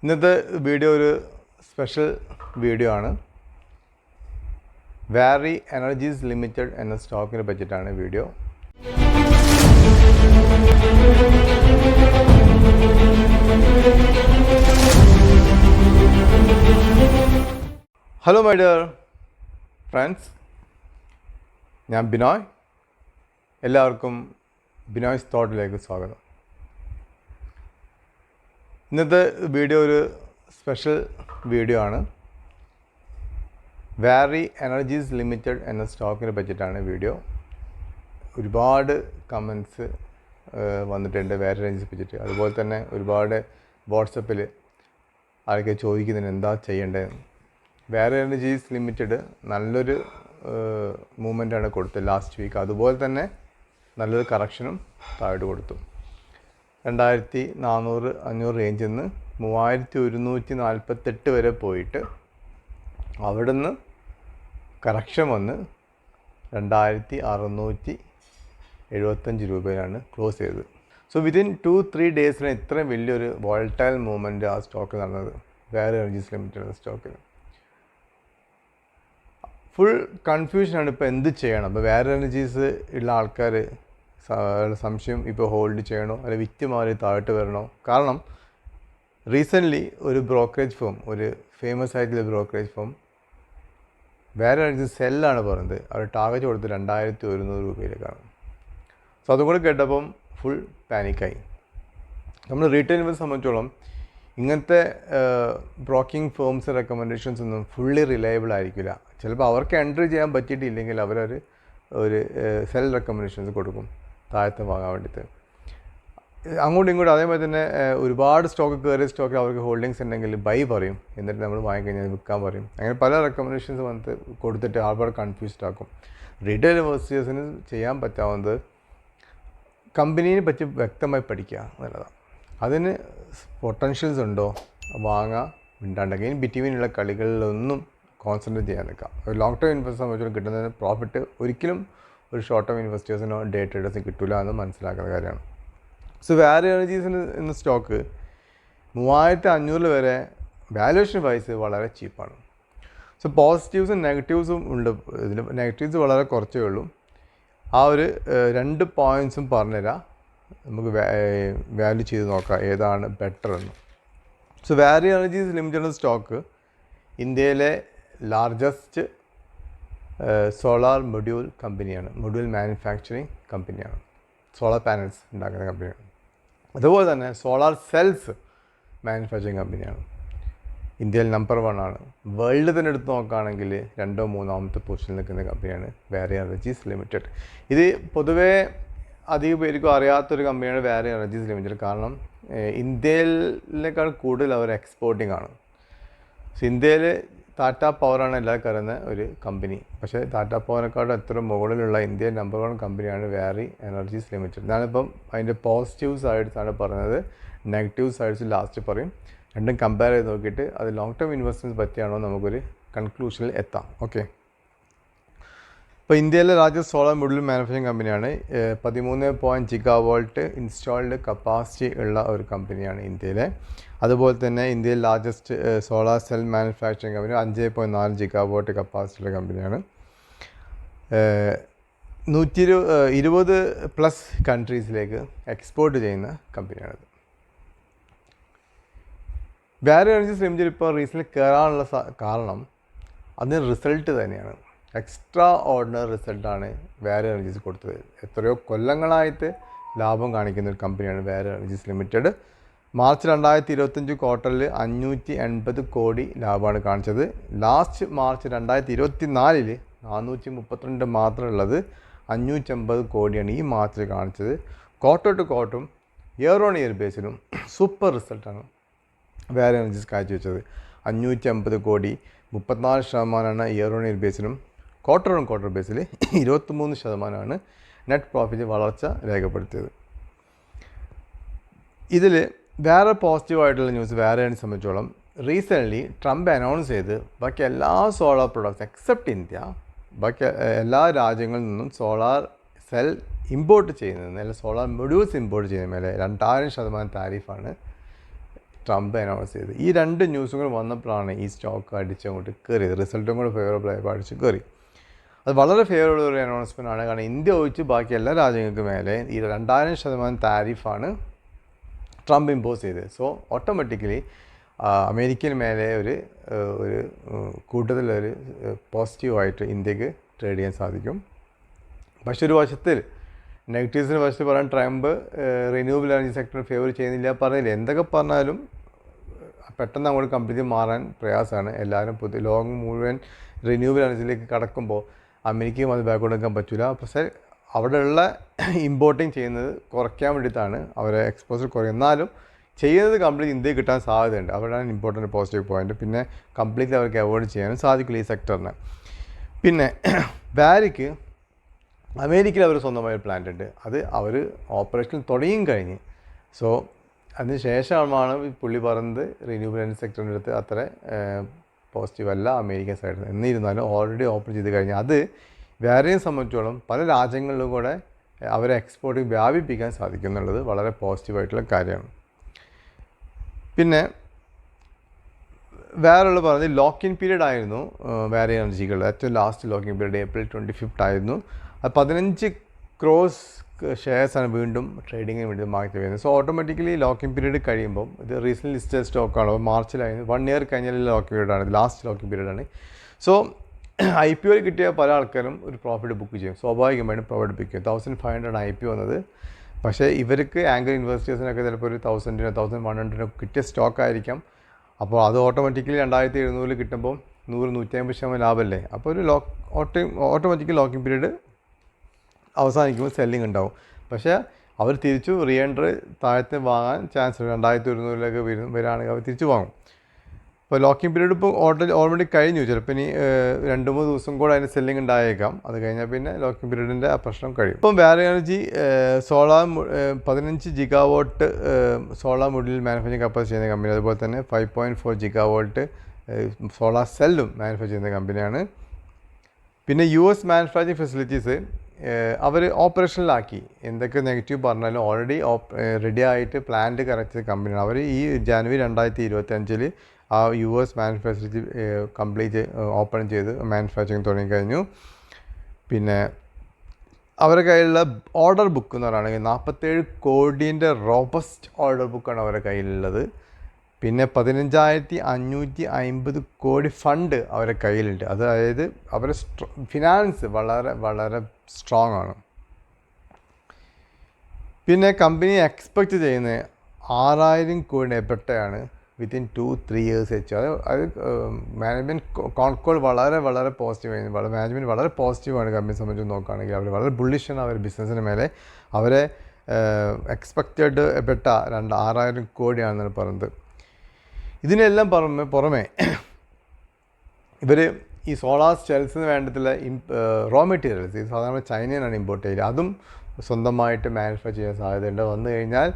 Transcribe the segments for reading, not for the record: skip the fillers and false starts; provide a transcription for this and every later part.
ഇന്നത്തെ വീഡിയോ ഒരു special video ആണ്. വാരി എനർജീസ് ലിമിറ്റഡ് എന്ന സ്റ്റോക്കിനെ പറ്റിയിട്ടാണ് video. Hello my dear friends, ഞാൻ ബിനോയ്. എല്ലാവർക്കും ബിനോയ്സ് തോട്ടിലേക്ക് സ്വാഗതം. ഇന്നത്തെ വീഡിയോ ഒരു സ്പെഷ്യൽ വീഡിയോ ആണ്. വാരി എനർജീസ് ലിമിറ്റഡ് എന്ന സ്റ്റോക്കിനെ പറ്റിയിട്ടാണ് വീഡിയോ. ഒരുപാട് കമൻസ് വന്നിട്ടുണ്ട് വാരി എനർജീസ് പറ്റിയിട്ട്. അതുപോലെ തന്നെ ഒരുപാട് വാട്സപ്പിൽ ആൾക്കാർ ചോദിക്കുന്നതിന് എന്താ ചെയ്യേണ്ടതെന്ന്. വാരി എനർജീസ് ലിമിറ്റഡ് നല്ലൊരു മൂവ്മെൻറ്റാണ് കൊടുത്തത് ലാസ്റ്റ് വീക്ക്. അതുപോലെ തന്നെ നല്ലൊരു കറക്ഷനും താഴോട്ട് കൊടുത്തു. 2400-500 റേഞ്ചിൽ നിന്ന് 3148 വരെ പോയിട്ട് അവിടെ നിന്ന് കറക്ഷൻ വന്ന് 2675 രൂപയിലാണ് ക്ലോസ് ചെയ്തത്. സോ വിതിൻ 2-3 ഡേയ്സിന് ഇത്രയും വലിയൊരു വോളറ്റൈൽ മൂവ്മെൻറ്റ് ആ സ്റ്റോക്കിൽ നടന്നത് വാരി എനർജീസ് ലിമിറ്റഡ് സ്റ്റോക്കിൽ. ഫുൾ കൺഫ്യൂഷനാണ് ഇപ്പോൾ എന്ത് ചെയ്യണം. അപ്പോൾ വാരി എനർജീസ് ഉള്ള ആൾക്കാർ സംശയം ഇപ്പോൾ ഹോൾഡ് ചെയ്യണോ അല്ലെങ്കിൽ വിറ്റ് മാറി താഴോട്ട് വരണോ. കാരണം റീസെൻ്റ്ലി ഒരു ബ്രോക്കറേജ് ഫേം, ഒരു ഫേമസ് ആയിട്ടുള്ള ബ്രോക്കറേജ് ഫേം വാരി എനർജീസ് സെല്ലാണ് പറഞ്ഞത്. അവർ ടാർഗറ്റ് കൊടുത്ത് 2100 രൂപയിലേക്കാണ്. സോ അതും കൂടെ കേട്ടപ്പം ഫുൾ പാനിക്കായി. നമ്മൾ റീറ്റെയിൽ ഇൻവെസ്റ്ററെ സംബന്ധിച്ചോളം ഇങ്ങനത്തെ ബ്രോക്കിംഗ് ഫേംസ് റെക്കമെൻഡേഷൻസ് ഒന്നും ഫുള്ളി റിലയബിൾ ആയിരിക്കില്ല. ചിലപ്പോൾ അവർക്ക് എൻട്രി ചെയ്യാൻ പറ്റിയിട്ടില്ലെങ്കിൽ അവരൊരു സെൽ റെക്കമെൻഡേഷൻസ് കൊടുക്കും താഴത്തെ വാങ്ങാൻ വേണ്ടിയിട്ട്. അങ്ങോട്ടും ഇങ്ങോട്ടും അതേപോലെ തന്നെ ഒരുപാട് സ്റ്റോക്ക് കയറിയ സ്റ്റോക്കിൽ അവർക്ക് ഹോൾഡിങ്സ് ഉണ്ടെങ്കിൽ ബൈ പറയും, എന്നിട്ട് നമ്മൾ വാങ്ങിക്കഴിഞ്ഞാൽ വിൽക്കാൻ പറയും. അങ്ങനെ പല റെക്കമെൻഡേഷൻസ് വന്നിട്ട് കൊടുത്തിട്ട് ആൾക്കാർ കൺഫ്യൂസ്ഡ് ആക്കും. റീറ്റെയിൽ ഇൻവെസ്റ്റേഴ്സിന് ചെയ്യാൻ പറ്റാവുന്നത് കമ്പനീനെ പറ്റി വ്യക്തമായി പഠിക്കുക എന്നുള്ളതാണ്. അതിന് പൊട്ടൻഷ്യൽസ് ഉണ്ടോ വാങ്ങാം, മിണ്ടാണ്ടെങ്കിൽ ബിറ്റ്വീനുള്ള കളികളിലൊന്നും കോൺസെൻട്രേറ്റ് ചെയ്യാൻ നിൽക്കാം. ഒരു ലോങ് ടേം ഇൻവെസ്റ്റർ സംബന്ധിച്ചും കിട്ടുന്നതിന് പ്രോഫിറ്റ് ഒരിക്കലും ഒരു ഷോർട്ട് ടേം ഇൻവെസ്റ്റേഴ്സിനോ ഡേ ട്രേഡേഴ്സിന് കിട്ടില്ല എന്ന് മനസ്സിലാക്കുന്ന കാര്യമാണ്. സോ വാരി എനർജീസിന് എന്ന സ്റ്റോക്ക് 3500 വരെ വാല്യുവേഷൻ വൈസ് വളരെ ചീപ്പാണ്. സോ പോസിറ്റീവ്സും നെഗറ്റീവ്സും ഉണ്ട്. ഇതിൽ നെഗറ്റീവ്സ് വളരെ കുറച്ചേ ഉള്ളൂ. ആ ഒരു 2 പോയിൻറ്റ്സും പറഞ്ഞുതരാം. നമുക്ക് വാല്യൂ ചെയ്ത് നോക്കാം ഏതാണ് ബെറ്റർ എന്ന്. സോ വാരി എനർജീസ് ലിമിറ്റഡ് സ്റ്റോക്ക് ഇന്ത്യയിലെ ലാർജസ്റ്റ് സോളാർ മൊഡ്യൂൾ കമ്പനിയാണ്. മൊഡ്യൂൾ മാനുഫാക്ചറിങ് കമ്പനിയാണ്. സോളാർ പാനൽസ് ഉണ്ടാക്കുന്ന കമ്പനിയാണ്. അതുപോലെ തന്നെ സോളാർ സെൽസ് മാനുഫാക്ചറിങ് കമ്പനിയാണ്. ഇന്ത്യയിൽ നമ്പർ 1 ആണ്. വേൾഡിൽ തന്നെ എടുത്ത് നോക്കുകയാണെങ്കിൽ 2-3 പൊസിഷനിൽ നിൽക്കുന്ന കമ്പനിയാണ് വാരി എനർജീസ് ലിമിറ്റഡ്. ഇത് പൊതുവേ അധികം പേർക്കും അറിയാത്തൊരു കമ്പനിയാണ് വാരി എനർജീസ് ലിമിറ്റഡ്. കാരണം ഇന്ത്യയിലേക്കാൾ കൂടുതൽ അവർ എക്സ്പോർട്ടിംഗ് ആണ്. സോ ഇന്ത്യയിൽ ടാറ്റ പവറാണ് എല്ലാവർക്കും അറിയുന്ന ഒരു കമ്പനി. പക്ഷേ ടാറ്റ പവറിനെക്കാളും എത്ര മുകളിലുള്ള ഇന്ത്യൻ നമ്പർ 1 കമ്പനിയാണ് വാരി എനർജീസ് ലിമിറ്റഡ്. ഞാനിപ്പം അതിൻ്റെ പോസിറ്റീവ് സൈഡ്സാണ് പറഞ്ഞത്. നെഗറ്റീവ് സൈഡ്സ് ലാസ്റ്റ് പറയും. രണ്ടും കമ്പയർ ചെയ്ത് നോക്കിയിട്ട് അത് ലോങ് ടേം ഇൻവെസ്റ്റ്മെൻറ്റ്സ് പറ്റിയാണോ നമുക്കൊരു കൺക്ലൂഷനിൽ എത്താം. ഓക്കെ, ഇപ്പോൾ ഇന്ത്യയിലെ ലാർജസ്റ്റ് സോളാർ മൊഡ്യൂൾ മാനുഫാക്ചറിങ് കമ്പനിയാണ്. 13 GW ഇൻസ്റ്റാൾഡ് കപ്പാസിറ്റി ഉള്ള ഒരു കമ്പനിയാണ് ഇന്ത്യയിലെ. അതുപോലെ തന്നെ ഇന്ത്യയിൽ largest solar cell manufacturing company 5.4 GW കപ്പാസിറ്റിയുള്ള കമ്പനിയാണ്. 120+ കൺട്രീസിലേക്ക് എക്സ്പോർട്ട് ചെയ്യുന്ന കമ്പനിയാണിത്. വാരി എനർജീസ് ലിമിറ്റഡ് ഇപ്പോൾ റീസെൻ്റ് കയറാനുള്ള കാരണം അതിന് റിസൾട്ട് തന്നെയാണ്. എക്സ്ട്രാ ഓർഡിനറി റിസൾട്ടാണ് വാരി എനർജീസ് കൊടുത്തത്. എത്രയോ കൊല്ലങ്ങളായിട്ട് ലാഭം കാണിക്കുന്ന ഒരു കമ്പനിയാണ് വാരി എനർജീസ് ലിമിറ്റഡ്. മാർച്ച് 2025 ക്വാർട്ടറിൽ 580 കോടി ലാഭമാണ് കാണിച്ചത്. ലാസ്റ്റ് മാർച്ച് 2024 432 മാത്രമുള്ളത് 550 കോടിയാണ് ഈ മാർച്ചിൽ കാണിച്ചത്. ക്വാർട്ടർ ടു ക്വാർട്ടറും ഇയർ ഓൺ ഇയർ ബേസിലും സൂപ്പർ റിസൾട്ടാണ് വാരി എനർജീസ് കാഴ്ചവെച്ചത്. 550 കോടി 34% ഇയർ ഓൺ ഇയർ ബേസിലും ക്വാർട്ടർ ഓൺ ക്വാർട്ടർ ബേസിൽ 23% നെറ്റ് പ്രോഫിറ്റ് വളർച്ച രേഖപ്പെടുത്തിയത്. ഇതിൽ വേറെ പോസിറ്റീവായിട്ടുള്ള ന്യൂസ് വാരി എനർജീസ് സംബന്ധിച്ചോളം റീസെൻ്റ്ലി ട്രംപ് അനൗൺസ് ചെയ്ത് ബാക്കി എല്ലാ സോളാർ പ്രൊഡക്ട്സ് എക്സെപ്റ്റ് ഇന്ത്യ, ബാക്കി എല്ലാ രാജ്യങ്ങളിൽ നിന്നും സോളാർ സെൽ ഇമ്പോർട്ട് ചെയ്യുന്നതിന് അല്ലെങ്കിൽ സോളാർ മൊഡ്യൂൾസ് ഇമ്പോർട്ട് ചെയ്യുന്നതിന് മേലെ 2000% താരിഫാണ് ട്രംപ് അനൗൺസ് ചെയ്തത്. ഈ രണ്ട് ന്യൂസും കൂടെ വന്നപ്പോഴാണ് ഈ സ്റ്റോക്ക് അടിച്ചങ്ങോട്ട് കയറിയത്. റിസൾട്ടും കൂടെ ഫേവറബിൾ ആയപ്പോൾ അടിച്ച് കയറി. അത് വളരെ ഫേവറബിൾ ഒരു അനൗൺസ്മെൻ്റ് ആണ്. കാരണം ഇന്ത്യ ഒഴിച്ച് ബാക്കി എല്ലാ രാജ്യങ്ങൾക്കും മേലെ ഈ 2000% താരിഫാണ് ട്രംപ് ഇമ്പോസ് ചെയ്തത്. സോ ഓട്ടോമാറ്റിക്കലി അമേരിക്കന് മേലെ ഒരു കൂടുതലൊരു പോസിറ്റീവായിട്ട് ഇന്ത്യക്ക് ട്രേഡ് ചെയ്യാൻ സാധിക്കും. പക്ഷെ ഒരു വശത്തിൽ നെഗറ്റീവ്സിന് വശത്ത് പറയാൻ Trump renewable energy sector favour ചെയ്യുന്നില്ല പറഞ്ഞില്ല. എന്തൊക്കെ പറഞ്ഞാലും പെട്ടെന്ന് അങ്ങോട്ട് കംപ്ലീറ്റ്ലി മാറാൻ പ്രയാസമാണ്. എല്ലാവരും ലോകം മുഴുവൻ റിന്യൂവബിൾ എനർജിയിലേക്ക് കടക്കുമ്പോൾ അമേരിക്കയും അത് ബാക്ക് കൊടുക്കാൻ പറ്റില്ല. പക്ഷേ അവിടെയുള്ള ഇമ്പോർട്ടിങ് ചെയ്യുന്നത് കുറയ്ക്കാൻ വേണ്ടിയിട്ടാണ് അവരെ എക്സ്പോസർ കുറയും. എന്നാലും ചെയ്യുന്നത് കംപ്ലീറ്റ് ഇന്ത്യയിൽ കിട്ടാൻ സാധ്യതയുണ്ട്. അവിടെയാണ് ഇമ്പോർട്ടൻറ്റ് പോസിറ്റീവ് പോയിൻറ്റ്. പിന്നെ കംപ്ലീറ്റ്ലി അവർക്ക് അവോയ്ഡ് ചെയ്യാനും സാധിക്കില്ല ഈ സെക്ടറിന്. പിന്നെ ബാരിക്ക് അമേരിക്കയിൽ അവർ സ്വന്തമായ പ്ലാന്റ് ഉണ്ട്. അത് അവർ ഓപ്പറേഷനിൽ തുടങ്ങിയും കഴിഞ്ഞ്. സോ അതിന് ശേഷമാണ് പുള്ളി പറഞ്ഞത് റിന്യൂവബിൾ എനർജി സെക്ടറിൻ്റെ അടുത്ത് അത്ര പോസിറ്റീവ് അല്ല അമേരിക്കൻ സൈഡിൽ. എന്നിരുന്നാലും ഓൾറെഡി ഓപ്പൺ ചെയ്ത് കഴിഞ്ഞാൽ അത് വേറെയും സംബന്ധിച്ചോളം പല രാജ്യങ്ങളിലും കൂടെ അവരെ എക്സ്പോർട്ട് വ്യാപിപ്പിക്കാൻ സാധിക്കും എന്നുള്ളത് വളരെ പോസിറ്റീവായിട്ടുള്ള കാര്യമാണ്. പിന്നെ വേറെയുള്ള പറഞ്ഞത് ലോക്കിൻ പീരീഡ് ആയിരുന്നു വേറെ എനർജികൾ. ഏറ്റവും ലാസ്റ്റ് ലോക്കിൻ പീരീഡ് April 25 ആയിരുന്നു. അത് 15 crore ഷെയർസാണ് വീണ്ടും ട്രേഡിങ്ങിന് വേണ്ടി മാർക്കറ്റ് വരുന്നത്. സോ ഓട്ടോമാറ്റിക്കലി ലോക്കിംഗ് പീരീഡ് കഴിയുമ്പം ഇത് റീസെൻ്റ് ലിസ്റ്റഡ് സ്റ്റോക്കാണ്. മാർച്ചിലായിരുന്നു. 1 year കഴിഞ്ഞാൽ ലോക്കിംഗ് പീരീഡാണ്. ഇത് ലാസ്റ്റ് ലോക്കിംഗ് പീരീഡാണ്. സോ IPO കിട്ടിയ പല ആൾക്കാരും ഒരു പ്രോഫിറ്റ് ബുക്ക് ചെയ്യും. സ്വാഭാവികമായിട്ടും പ്രോഫിറ്റ് ബുക്ക് ചെയ്യും. 1500 IPO വന്നത്. പക്ഷേ ഇവർക്ക് ആംഗിൾ ഇൻവെസ്റ്റേഴ്സിനൊക്കെ ചിലപ്പോൾ ഒരു 1000-നോ 1100-നോ കിട്ടിയ സ്റ്റോക്ക് ആയിരിക്കാം. അപ്പോൾ അത് ഓട്ടോമാറ്റിക്കലി 2700 കിട്ടുമ്പോൾ 100-150% ലാഭമല്ലേ. അപ്പോൾ ഒരു ഓട്ടോമാറ്റിക്കലി ലോക്കിംഗ് പീരീഡ് അവസാനിക്കുമ്പോൾ സെല്ലിംഗ് ഉണ്ടാവും. പക്ഷേ അവർ തിരിച്ചു റീഎൻട്രി താഴത്തെ വാങ്ങാൻ ചാൻസ് ഉണ്ട്. 2100-ലേക്ക് വരികയാണെങ്കിൽ അവർ തിരിച്ചു വാങ്ങും. അപ്പോൾ ലോക്കിംഗ് പീരീഡ് ഇപ്പോൾ ഓൾറെഡി കഴിഞ്ഞു. ചിലപ്പോൾ ഇനി 2-3 ദിവസം കൂടെ അതിന് സെല്ലിംഗ് ഉണ്ടായേക്കാം. അത് കഴിഞ്ഞാൽ പിന്നെ ലോക്കിംഗ് പീരീഡിൻ്റെ ആ പ്രശ്നം കഴിയും. ഇപ്പം വേറെ energy solar 15 GW solar module manufacturing capacity ചെയ്യുന്ന കമ്പനി. അതുപോലെ തന്നെ 5.4 GW സോളാർ സെല്ലും മാനുഫാക്ചർ ചെയ്യുന്ന കമ്പനിയാണ്. പിന്നെ US മാനുഫാക്ചറിങ് ഫെസിലിറ്റീസ് അവർ ഓപ്പറേഷനിലാക്കി. എന്തൊക്കെ നെഗറ്റീവ് പറഞ്ഞാലും ഓൾറെഡി റെഡി ആയിട്ട് പ്ലാന്റ് കറക്റ്റ് കമ്പനിയാണ്. അവർ ഈ ജനുവരി 2025 ആ US മാനുഫാക്ചറിങ് കംപ്ലീറ്റ് ഓപ്പൺ ചെയ്ത് മാനുഫാക്ചറിങ് തുടങ്ങിക്കഴിഞ്ഞു. പിന്നെ അവരുടെ കയ്യിലുള്ള ഓർഡർ ബുക്ക് എന്ന് പറയുകയാണെങ്കിൽ 47 കോടിയുടെ റോബസ്റ്റ് ഓർഡർ ബുക്കാണ് അവരുടെ കയ്യിലുള്ളത്. പിന്നെ 15,550 കോടി ഫണ്ട് അവരുടെ കയ്യിലുണ്ട്. അതായത് അവരുടെ ഫിനാൻസ് വളരെ വളരെ സ്ട്രോങ് ആണ്. പിന്നെ കമ്പനി എക്സ്പെക്റ്റ് ചെയ്യുന്നത് 6000 കോടി എബിറ്റയാണ് വിത്തിൻ 2-3 years വെച്ച്. അത് മാനേജ്മെൻറ്റ് കോൺകോൾ വളരെ വളരെ പോസിറ്റീവായിരുന്നു. മാനേജ്മെൻറ്റ് വളരെ പോസിറ്റീവാണ് കമ്പനി സംബന്ധിച്ച് നോക്കുകയാണെങ്കിൽ. അവർ വളരെ ബുള്ളിഷാണ് അവർ ബിസിനസ്സിന് മേലെ. അവരെ എക്സ്പെക്റ്റഡ് എബിറ്റ 6000 കോടിയാണെന്നാണ് പറയുന്നത്. ഇതിനെല്ലാം പുറമെ ഇവർ ഈ സോളാർ സെൽസിന് വേണ്ടത്തുള്ള റോ മെറ്റീരിയൽസ് ഈ സാധാരണ ചൈനയിലാണ് ഇമ്പോർട്ട് ചെയ്യുക. അതും സ്വന്തമായിട്ട് മാനുഫാക്ചർ ചെയ്യാൻ സാധ്യതയുണ്ട്. വന്നു കഴിഞ്ഞാൽ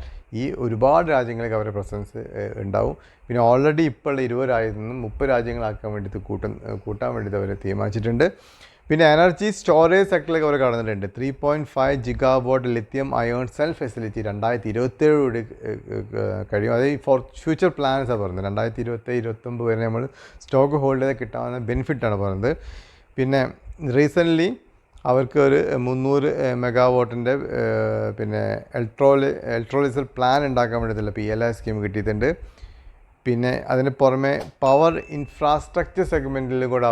ഈ ഒരുപാട് രാജ്യങ്ങൾക്ക് അവരുടെ പ്രസൻസ് ഉണ്ടാവും. പിന്നെ ഓൾറെഡി ഇപ്പോൾ 20 രാജ്യത്തു നിന്നും 30 രാജ്യങ്ങളാക്കാൻ വേണ്ടിയിട്ട് കൂട്ടാൻ വേണ്ടിയിട്ട് അവർ തീരുമാനിച്ചിട്ടുണ്ട്. പിന്നെ എനർജി സ്റ്റോറേജ് സെക്ടറിലേക്ക് അവർ കടന്നിട്ടുണ്ട്. 3.5 GW lithium ion cell facility 2027 കഴിയും. അത് ഈ ഫ്യൂച്ചർ പ്ലാൻസാണ് പറയുന്നത്. 2027-29 വരെ നമ്മൾ സ്റ്റോക്ക് ഹോൾഡ് ചെയ്ത് കിട്ടാവുന്ന ബെനിഫിറ്റാണ് പറയുന്നത്. പിന്നെ റീസെൻ്റ്ലി അവർക്ക് ഒരു 300 മെഗാവാട്ടിൻ്റെ പിന്നെ ഇലക്ട്രോളിസർ പ്ലാൻ ഉണ്ടാക്കാൻ വേണ്ടിയിട്ടുള്ള PLI സ്കീം കിട്ടിയിട്ടുണ്ട്. പിന്നെ അതിന് പുറമെ പവർ ഇൻഫ്രാസ്ട്രക്ചർ സെഗ്മെൻറ്റിൽ കൂടെ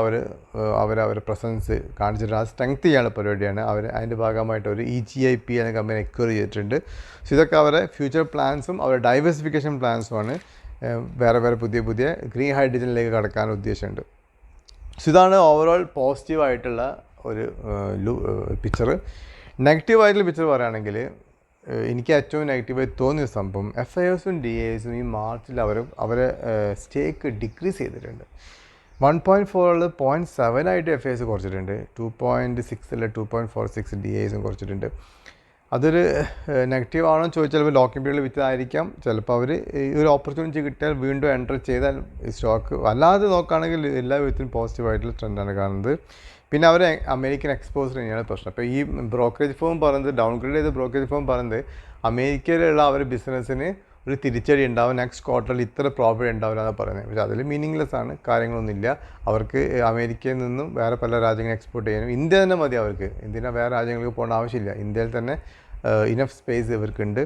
അവർ പ്രസൻസ് കാണിച്ചിട്ടുണ്ട്. അത് സ്ട്രെങ്ത് ചെയ്യാനുള്ള പരിപാടിയാണ്. അതിൻ്റെ ഭാഗമായിട്ട് ഒരു EGIP എന്ന കമ്പനി എക്വയർ ചെയ്തിട്ടുണ്ട്. സോ ഇതൊക്കെ അവരുടെ ഫ്യൂച്ചർ പ്ലാൻസും അവരുടെ ഡൈവേഴ്സിഫിക്കേഷൻ പ്ലാൻസുമാണ്. വേറെ പുതിയ ഗ്രീൻ ഹൈഡ്രജനിലേക്ക് കടക്കാൻ ഉദ്ദേശമുണ്ട്. സോ ഇതാണ് ഓവറോൾ പോസിറ്റീവായിട്ടുള്ള ഒരു പിക്ചർ. നെഗറ്റീവായിട്ടുള്ള പിക്ചർ പറയുകയാണെങ്കിൽ എനിക്ക് ഏറ്റവും നെഗറ്റീവായി തോന്നിയ സംഭവം FIOസും DIOസും ഈ മാർച്ചിൽ അവരെ സ്റ്റേക്ക് ഡിക്രീസ് ചെയ്തിട്ടുണ്ട്. 1.4 ഉള്ളത് 0.7 ആയിട്ട് FIOസ് കുറച്ചിട്ടുണ്ട്. 2.6 2.46 DIOസും കുറച്ചിട്ടുണ്ട്. അതൊരു നെഗറ്റീവ് ആണോ എന്ന് ചോദിച്ചാൽ ചിലപ്പോൾ ലോക്കിംഗ് പീരീഡിൽ വിറ്റതായിരിക്കാം. ചിലപ്പോൾ അവർ ഈ ഒരു ഓപ്പർച്യൂണിറ്റി കിട്ടിയാൽ വീണ്ടും എൻ്റർ ചെയ്താൽ സ്റ്റോക്ക്. അല്ലാതെ നോക്കുകയാണെങ്കിൽ എല്ലാ വിധത്തിലും പോസിറ്റീവായിട്ടുള്ള ട്രെൻഡാണ് കാണുന്നത്. പിന്നെ അവർ അമേരിക്കൻ എക്സ്പോസർ തന്നെയാണ് പ്രശ്നം. അപ്പോൾ ഈ ബ്രോക്കറേജ് ഫേം പറയുന്നത് ഡൗൺഗ്രേഡ് ചെയ്ത ബ്രോക്കറേജ് ഫേം പറയുന്നത് അമേരിക്കയിലുള്ള അവരുടെ ബിസിനസ്സിന് ഒരു തിരിച്ചടി ഉണ്ടാവും, നെക്സ്റ്റ് ക്വാർട്ടറിൽ ഇത്ര പ്രോഫിറ്റ് ഉണ്ടാവില്ല എന്ന് പറയുന്നത്. പക്ഷേ അതിൽ മീനിങ്ലെസ് ആണ്, കാര്യങ്ങളൊന്നുമില്ല. അവർക്ക് അമേരിക്കയിൽ നിന്നും വേറെ പല രാജ്യങ്ങൾ എക്സ്പോർട്ട് ചെയ്യാനും ഇന്ത്യ തന്നെ മതി അവർക്ക്. എന്തിനാ വേറെ രാജ്യങ്ങൾക്ക് പോകേണ്ട ആവശ്യമില്ല, ഇന്ത്യയിൽ തന്നെ ഇനഫ് സ്പേസ് ഇവർക്കുണ്ട്.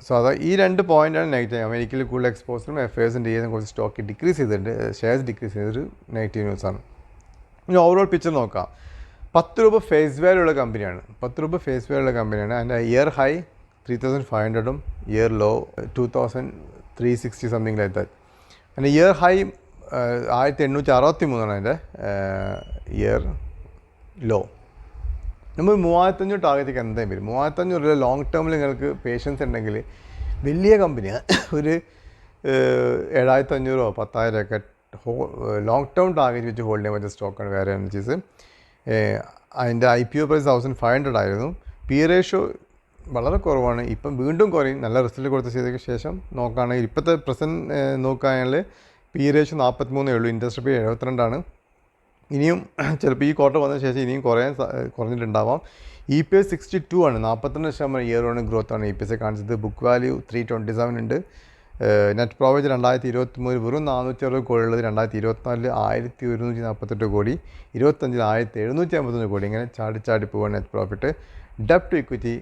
സോ അത് ഈ 2 പോയിൻ്റാണ് നെഗറ്റീവ്. അമേരിക്കയിൽ കൂടുതൽ എക്സ്പോസും എഫേഴ്സും ചെയ്യുന്ന കുറച്ച് സ്റ്റോക്ക് ഡിക്രീസ് ചെയ്തിട്ടുണ്ട്, ഷെയർസ് ഡിക്രീസ് ചെയ്തൊരു നെഗറ്റീവ് ന്യൂസാണ്. ഇനി ഓവറോൾ പിക്ചർ നോക്കാം. 10 രൂപ ഫേസ് വാല്യൂ ഉള്ള കമ്പനിയാണ്. 10 രൂപ ഫേസ് വാല്യൂ ഉള്ള കമ്പനിയാണ്. അതിൻ്റെ year high 3500 year low 2360 something like that. അതിൻ്റെ ഇയർ ഹൈ 1863 അതിൻ്റെ ഇയർ ലോ. നമ്മൾ 3500 ടാർഗറ്റൊക്കെ എന്തായാലും വരും. 3500 ലോങ് ടേമിൽ നിങ്ങൾക്ക് പേഷ്യൻസ് ഉണ്ടെങ്കിൽ വലിയ കമ്പനിയാണ്. ഒരു 7500 10,000 ലോങ് ടേം ടാർഗറ്റ് വെച്ച് ഹോൾഡ് ചെയ്യാൻ പറ്റിയ സ്റ്റോക്കാണ് വേറെ എനർജീസ്. അതിൻ്റെ IPO പ്രൈസ് 1500 ആയിരുന്നു. പി റേഷ്യോ വളരെ കുറവാണ്, ഇപ്പം വീണ്ടും കുറയും. നല്ല റിസൾട്ട് കൊടുത്ത ചെയ്തതിന് ശേഷം നോക്കുകയാണെങ്കിൽ ഇപ്പോഴത്തെ പ്രസൻറ്റ് നോക്കുകയാണെങ്കിൽ പി റേഷ്യോ 43 ഉള്ളൂ, ഇൻട്രസ്റ്റ് പേ 72 ഇനിയും ചിലപ്പോൾ ഈ ക്വാർട്ടർ വന്നതിന് ശേഷം ഇനിയും കുറഞ്ഞിട്ടുണ്ടാവാം. EPS 62 ആണ്, 42% ഇയർ ഓൺ ഗ്രോത്ത് ആണ് EPS കാണിച്ചത്. ബുക്ക് വാല്യൂ 327 ഉണ്ട്. നെറ്റ് പ്രോഫിറ്റ് 2023 വെറും 460 കോടി ഉള്ളത് 2024 1148 കോടി, 25 1751 കോടി. ഇങ്ങനെ ചാടി പോവാണ് നെറ്റ് പ്രോഫിറ്റ്. ഡെപ്റ്റ് ടു ഇക്വിറ്റി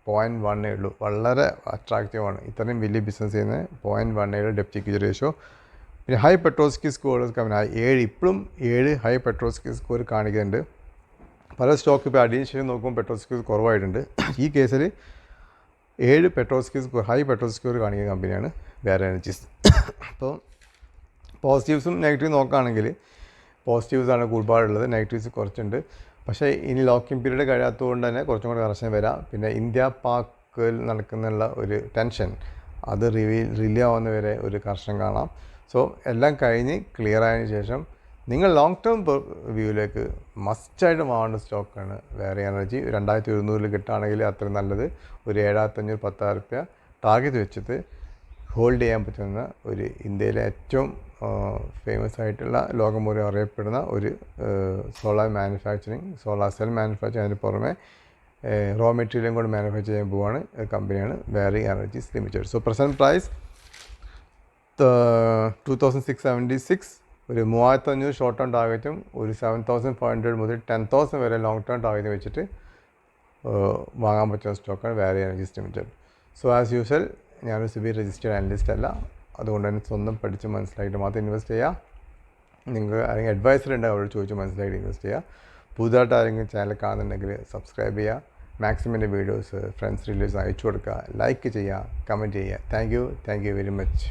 0.1 ഉള്ളൂ, വളരെ അട്രാക്റ്റീവാണ്. ഇത്രയും വലിയ ബിസിനസ് ചെയ്യുന്ന 0.17 ഡെപ്റ്റ് ഇക്വിറ്റി റേഷ്യോ. പിന്നെ ഹൈ പെട്രോസ്കി സ്കോർ കമ്പനി 7, ഇപ്പോഴും 7 ഹൈ പെട്രോസ്കി സ്കോർ കാണിക്കുന്നുണ്ട്. പല സ്റ്റോക്ക് ഇപ്പോൾ അഡീഷണൽ നോക്കുമ്പോൾ പെട്രോസ്കി കുറവായിട്ടുണ്ട്. ഈ കേസിൽ 7 പെട്രോസ്കി സ്കോർ ഹൈ പെട്രോസ്കി സ്കോർ കാണിക്കുന്ന കമ്പനിയാണ് വേറെ എനർജീസ്. അപ്പോൾ പോസിറ്റീവ്സും നെഗറ്റീവ് നോക്കുകയാണെങ്കിൽ പോസിറ്റീവ്സാണ് ഒരുപാടുള്ളത്, നെഗറ്റീവ്സ് കുറച്ചുണ്ട്. പക്ഷേ ഇനി ലോക്കിംഗ് പീരീഡ് കഴിയാത്തതുകൊണ്ട് തന്നെ കുറച്ചും കൂടെ കർശനം വരാം. പിന്നെ ഇന്ത്യ പാക്കിൽ നടക്കുന്നുള്ള ഒരു ടെൻഷൻ അത് റിലീവ് ആവുന്നവരെ ഒരു കർശനം കാണാം. സോ എല്ലാം കഴിഞ്ഞ് ക്ലിയർ ആയതിനു ശേഷം നിങ്ങൾ ലോങ് ടേം വ്യൂവിലേക്ക് മസ്റ്റായിട്ട് വാങ്ങേണ്ട സ്റ്റോക്കാണ് വേറെ എനർജി. 2100 കിട്ടുകയാണെങ്കിൽ അത്രയും നല്ലത്. ഒരു 7500 10,000 ടാർഗറ്റ് വെച്ചിട്ട് ഹോൾഡ് ചെയ്യാൻ പറ്റുന്ന ഒരു ഇന്ത്യയിലെ ഏറ്റവും ഫേമസ് ആയിട്ടുള്ള ലോകം മുഴുവൻ അറിയപ്പെടുന്ന ഒരു solar manufacturing, solar cell manufacturing, അതിന് പുറമെ റോ മെറ്റീരിയലും കൂടെ മാനുഫാക്ചർ ചെയ്യാൻ പോവാണ് കമ്പനിയാണ് വേറെ energies limited. So present price 2676, ഒരു 3500 ഷോർട്ട് ടേം ടാർഗറ്റും ഒരു 7500 മുതൽ 10,000 വരെ ലോങ് ടേം ടാർഗറ്റ് വെച്ചിട്ട് വാങ്ങാൻ പറ്റുന്ന സ്റ്റോക്കാണ് വേറെ energies limited. So as usual ഞാനൊരു SEBI രജിസ്റ്റേർഡ് അനലിസ്റ്റ് അല്ല, അതുകൊണ്ട് തന്നെ സ്വന്തം പഠിച്ച് മനസ്സിലായിട്ട് മാത്രം ഇൻവെസ്റ്റ് ചെയ്യുക. നിങ്ങൾക്ക് ആരെങ്കിലും അഡ്വൈസർ ഉണ്ടെങ്കിൽ അവരോട് ചോദിച്ച് മനസ്സിലായിട്ട് ഇൻവെസ്റ്റ് ചെയ്യുക. പുതുതായിട്ട് ആരെങ്കിലും ചാനൽ കാണുന്നുണ്ടെങ്കിൽ സബ്സ്ക്രൈബ് ചെയ്യുക. മാക്സിമം എൻ്റെ വീഡിയോസ് ഫ്രണ്ട്സ് റിലേറ്റീവ്സ് അയച്ചു കൊടുക്കുക, ലൈക്ക് ചെയ്യുക, കമൻറ്റ് ചെയ്യുക. Thank you very much.